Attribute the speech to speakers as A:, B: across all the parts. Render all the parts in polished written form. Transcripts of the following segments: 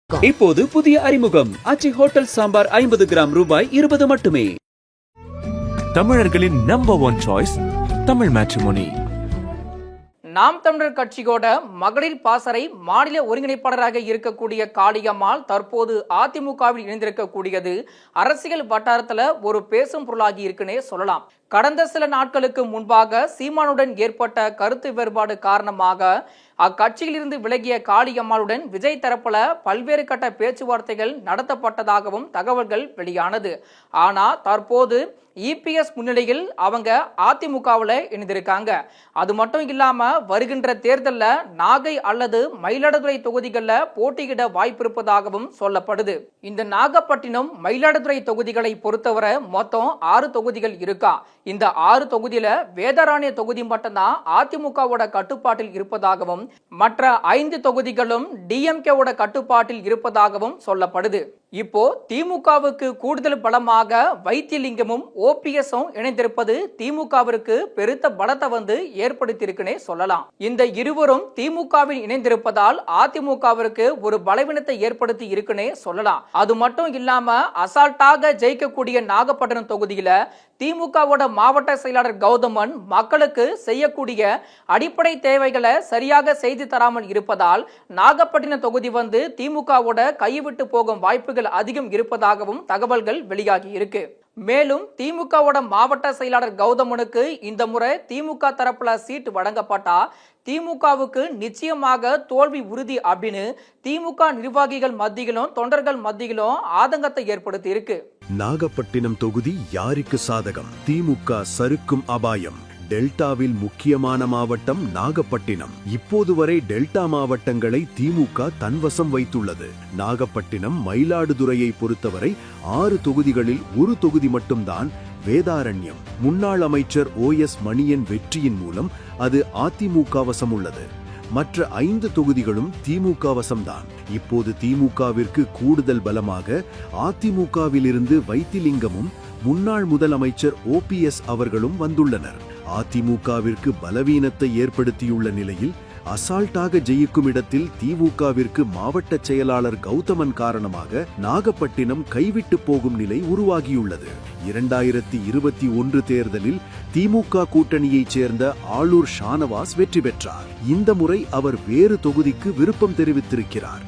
A: இப்போது புதிய அறிமுகம் ஆச்சி ஹோட்டல் சாம்பார் 50 கிராம் ரூபாய் 20 மட்டுமே.
B: தமிழர்களின் நம்பர் 1 சாய்ஸ் தமிழ் மேட்ரிமோனி.
C: நாம் தமிழர் கட்சியோட மகளிர் பாசறை மாநில ஒருங்கிணைப்பாளராக இருக்கக்கூடிய காளியம்மாள் தற்போது அதிமுகவில் இணைந்திருக்கக்கூடியது அரசியல் வட்டாரத்துல ஒரு பேசும் பொருளாகி இருக்குன்னே சொல்லலாம். கடந்த சில நாட்களுக்கு முன்பாக சீமானுடன் ஏற்பட்ட கருத்து வேறுபாடு காரணமாக அக்கட்சியிலிருந்து விலகிய காளியம்மாளுடன் விஜய் தரப்புல பல்வேறு கட்ட பேச்சுவார்த்தைகள் நடத்தப்பட்டதாகவும் தகவல்கள் வெளியானது. ஆனா தற்போது இபிஎஸ் முன்னிலையில் அவங்க அதிமுகவில் இணைந்திருக்காங்க. அது மட்டும் இல்லாம வருகின்ற தேர்தலில் நாகை அல்லது மயிலாடுதுறை தொகுதிகளில் போட்டியிட வாய்ப்பு இருப்பதாகவும் சொல்லப்படுது. இந்த நாகப்பட்டினம் மயிலாடுதுறை தொகுதிகளை பொறுத்தவரை மொத்தம் 6 தொகுதிகள் இருக்கா. இந்த 6 தொகுதியில வேதாரண்ய தொகுதி மட்டும்தான் அதிமுகவோட கட்டுப்பாட்டில் இருப்பதாகவும் மற்ற 5 தொகுதிகளும் டிஎம்கேவோட கட்டுப்பாட்டில் இருப்பதாகவும் சொல்லப்படுது. இப்போ திமுகவுக்கு கூடுதல் பலமாக வைத்தியலிங்கமும் ஓபிஎஸும் இணைந்திருப்பது திமுகவிற்கு பெருத்த பலத்தை ஏற்படுத்தியிருக்குன்னே சொல்லலாம். இந்த இருவரும் திமுகவில் இணைந்திருப்பதால் அதிமுகவிற்கு ஒரு பலவீனத்தை ஏற்படுத்தி இருக்குன்னே சொல்லலாம். அது மட்டும் இல்லாம அசால்ட்டாக ஜெயிக்கக்கூடிய நாகப்பட்டினம் தொகுதியில திமுகவோட மாவட்ட செயலாளர் கௌதமன் மக்களுக்கு செய்யக்கூடிய அடிப்படை தேவைகளை சரியாக செய்து தராமல் இருப்பதால் நாகப்பட்டினம் தொகுதி திமுகவோட கைவிட்டு போகும் வாய்ப்புகள் அதிகம் இருப்பதாகவும் தகவல்கள் வெளியாகி இருக்கு. மேலும் திமுகவோட மாவட்ட செயலாளர் கௌதமனுக்கு இந்த முறை திமுக தரப்புல சீட் வழங்கப்பட்டா திமுகவுக்கு நிச்சயமாக தோல்வி உறுதி அப்படின்னு திமுக நிர்வாகிகள் மத்தியிலும் தொண்டர்கள் மத்தியிலும் ஆதங்கத்தை ஏற்படுத்தி இருக்கு.
D: நாகப்பட்டினம் தொகுதி யாருக்கு சாதகம்? திமுக சறுக்கும் அபாயம். டெல்டாவில் முக்கியமான மாவட்டம் நாகப்பட்டினம். இப்போது வரை டெல்டா மாவட்டங்களை திமுக தன்வசம் வைத்துள்ளது. நாகப்பட்டினம் மயிலாடுதுறையை பொறுத்தவரை 6 தொகுதிகளில் ஒரு தொகுதி மட்டும்தான் வேதாரண்யம். முன்னாள் அமைச்சர் OS மணியன் வெற்றியின் மூலம் அது அதிமுக வசம் உள்ளது. மற்ற 5 தொகுதிகளும் திமுக வசம்தான். இப்போது திமுகவிற்கு கூடுதல் பலமாக அதிமுகவிலிருந்து வைத்திலிங்கமும் முன்னாள் முதலமைச்சர் OPS அவர்களும் வந்துள்ளனர். அதிமுகவிற்கு பலவீனத்தை ஏற்படுத்தியுள்ள நிலையில் அசால்ட்டாக ஜெயிக்கும் இடத்தில் திமுகவிற்கு மாவட்ட செயலாளர் கௌதமன் காரணமாக நாகப்பட்டினம் கைவிட்டு போகும் நிலை உருவாகியுள்ளது. 2021 தேர்தலில் திமுக கூட்டணியைச் சேர்ந்த ஆளூர் ஷானவாஸ் வெற்றி பெற்றார். இந்த முறை அவர் வேறு தொகுதிக்கு விருப்பம் தெரிவித்திருக்கிறார்.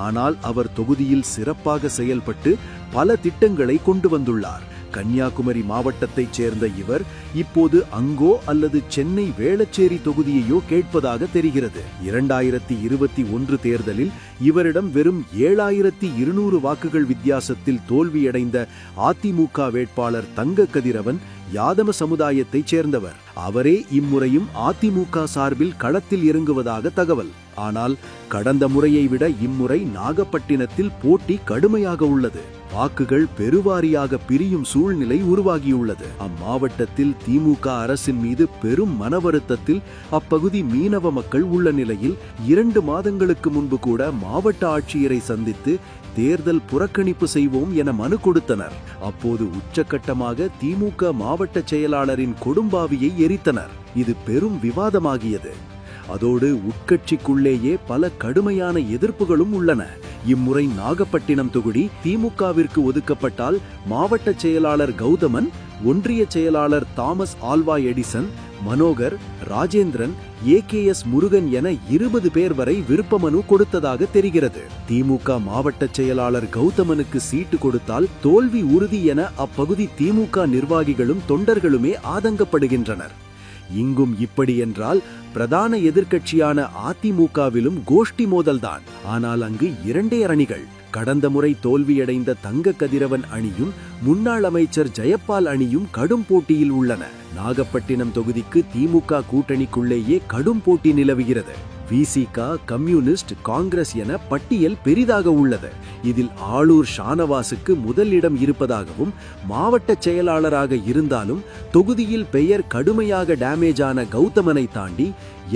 D: ஆனால் அவர் தொகுதியில் சிறப்பாக செயல்பட்டு பல திட்டங்களை கொண்டு வந்துள்ளார். கன்னியாகுமரி மாவட்டத்தைச் சேர்ந்த இவர் இப்போது அங்கோ அல்லது சென்னை வேளச்சேரி தொகுதியையோ கேட்பதாக தெரிகிறது. 2021 தேர்தலில் இவரிடம் வெறும் 7200 வாக்குகள் வித்தியாசத்தில் தோல்வியடைந்த அதிமுக வேட்பாளர் தங்க கதிரவன் யாதவ சமுதாயத்தைச் சேர்ந்தவர். அவரே இம்முறையும் அதிமுக சார்பில் களத்தில் இறங்குவதாக தகவல். ஆனால் கடந்த முறையை விட இம்முறை நாகப்பட்டினத்தில் போட்டி கடுமையாக உள்ளது. வாக்குகள் பெருவாரியாக பிரியும் சூழ்நிலை உருவாகியுள்ளது. அம்மாவட்டத்தில் திமுக அரசின் மீது பெரும் மனவருத்தத்தில் அப்பகுதி மீனவ மக்கள் உள்ள நிலையில் 2 மாதங்களுக்கு முன்பு கூட மாவட்ட ஆட்சியரை சந்தித்து தேர்தல் புறக்கணிப்பு செய்வோம் என மனு கொடுத்தனர். அப்போது உச்சகட்டமாக திமுக மாவட்ட செயலாளரின் கொடும்பாவியை எரித்தனர். இது பெரும் விவாதமாகியது. அதோடு உட்கட்சிக்குள்ளேயே பல கடுமையான எதிர்ப்புகளும் உள்ளன. இம்முறை நாகப்பட்டினம் தொகுதி திமுகவிற்கு ஒதுக்கப்பட்டால் மாவட்ட செயலாளர் கௌதமன், ஒன்றிய செயலாளர் Thomas Alva Edison, Manohar, Rajendran, AKS Murugan என 20 பேர் வரை விருப்ப மனு கொடுத்ததாக தெரிகிறது. திமுக மாவட்ட செயலாளர் கௌதமனுக்கு சீட்டு கொடுத்தால் தோல்வி உறுதி என அப்பகுதி திமுக நிர்வாகிகளும் தொண்டர்களுமே ஆதங்கப்படுகின்றனர். இங்கும் இப்படி என்றால் பிரதான எதிர்க்கட்சியான அதிமுகவிலும் கோஷ்டி மோதல்தான். ஆனால் அங்கு 2 அணிகள். கடந்த முறை தோல்வியடைந்த தங்க கதிரவன் அணியும் முன்னாள் அமைச்சர் ஜெயபால் அணியும் கடும் போட்டியில் உள்ளன. நாகப்பட்டினம் தொகுதிக்கு திமுக கூட்டணிக்குள்ளேயே கடும் போட்டி நிலவுகிறது. விசிக, கம்யூனிஸ்ட், காங்கிரஸ் என பட்டியல் பெரிதாக உள்ளது. இதில் ஆளூர் ஷானவாசுக்கு முதல் இடம் இருப்பதாகவும் மாவட்ட செயலாளராக இருந்தாலும் தொகுதியில் பெயர் கடுமையாக டேமேஜ் ஆன கௌதமனை தாண்டி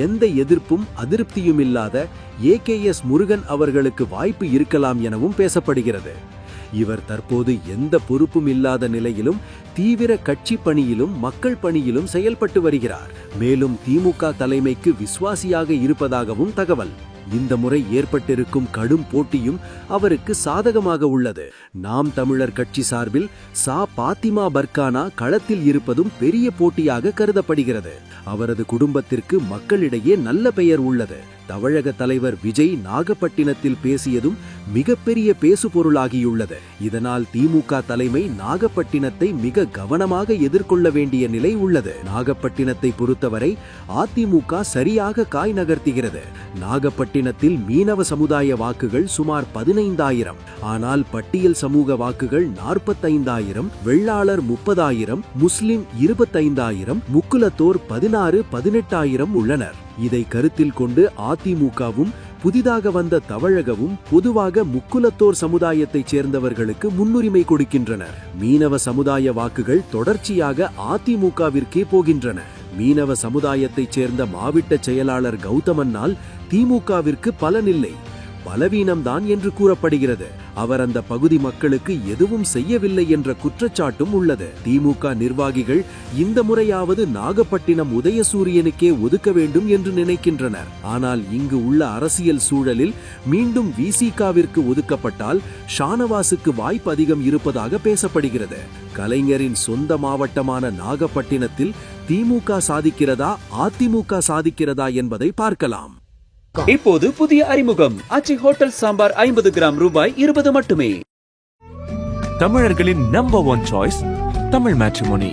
D: எந்த எதிர்ப்பும் அதிருப்தியும் இல்லாத AKS முருகன் அவர்களுக்கு வாய்ப்பு இருக்கலாம் எனவும் பேசப்படுகிறது. இவர் தற்போது எந்த பொறுப்பும் இல்லாத நிலையிலும் தீவிர கட்சி பணியிலும் மக்கள் பணியிலும் செயல்பட்டு வருகிறார். மேலும் திமுக தலைமைக்கு விசுவாசியாக இருப்பதாகவும் தகவல். இந்த முறை ஏற்பட்டிருக்கும் கடும் போட்டியும் அவருக்கு சாதகமாக உள்ளது. நாம் தமிழர் கட்சி சார்பில் பாத்திமா பர்கானா களத்தில் இருப்பதும் பெரிய போட்டியாக கருதப்படுகிறது. அவரது குடும்பத்திற்கு மக்களிடையே நல்ல பெயர் உள்ளது. தமிழக தலைவர் விஜய் நாகப்பட்டினத்தில் பேசியதும் மிகப்பெரிய பேசுபொருளாகியுள்ளது. இதனால் திமுக தலைமை நாகப்பட்டினத்தை மிக கவனமாக எதிர்கொள்ள வேண்டிய நிலை உள்ளது. நாகப்பட்டினத்தை பொறுத்தவரை அதிமுக சரியாக காய் நகர்த்துகிறது. நாகப்பட்டினத்தில் மீனவ சமுதாய வாக்குகள் சுமார் 15,000, ஆனால் பட்டியல் சமூக வாக்குகள் 45,000, வெள்ளாளர் 30,000, முஸ்லிம் 25,000, முக்குலத்தோர் 16-18,000 உள்ளனர். இதை கருத்தில் கொண்டு அதிமுகவும் புதிதாக வந்த தமிழகவும் பொதுவாக முக்குலத்தோர் சமுதாயத்தைச் சேர்ந்தவர்களுக்கு முன்னுரிமை கொடுக்கின்றனர். மீனவ சமுதாய வாக்குகள் தொடர்ச்சியாக அதிமுகவிற்கே போகின்றன. மீனவ சமுதாயத்தைச் சேர்ந்த மாவட்ட செயலாளர் கௌதமனால் திமுகவிற்கு பலனில்லை, பலவீனம்தான் என்று கூறப்படுகிறது. அவர் அந்த பகுதி மக்களுக்கு எதுவும் செய்யவில்லை என்ற குற்றச்சாட்டும் உள்ளது. திமுக நிர்வாகிகள் இந்த முறையாவது நாகப்பட்டினம் உதயசூரியனுக்கே ஒதுக்க வேண்டும் என்று நினைக்கின்றனர். ஆனால் இங்கு உள்ள அரசியல் சூழலில் மீண்டும் விசிகாவிற்கு ஒதுக்கப்பட்டால் ஷானவாசுக்கு வாய்ப்பு அதிகம் இருப்பதாக பேசப்படுகிறது. கலைஞரின் சொந்த மாவட்டமான நாகப்பட்டினத்தில் திமுக சாதிக்கிறதா அதிமுக சாதிக்கிறதா என்பதை பார்க்கலாம்.
A: இப்போது புதிய அறிமுகம் ஆச்சி ஹோட்டல் சாம்பார் 50 கிராம் ரூபாய் 20 மட்டுமே.
B: தமிழர்களின் நம்பர் 1 சாய்ஸ் தமிழ் மேட்ரிமோனி.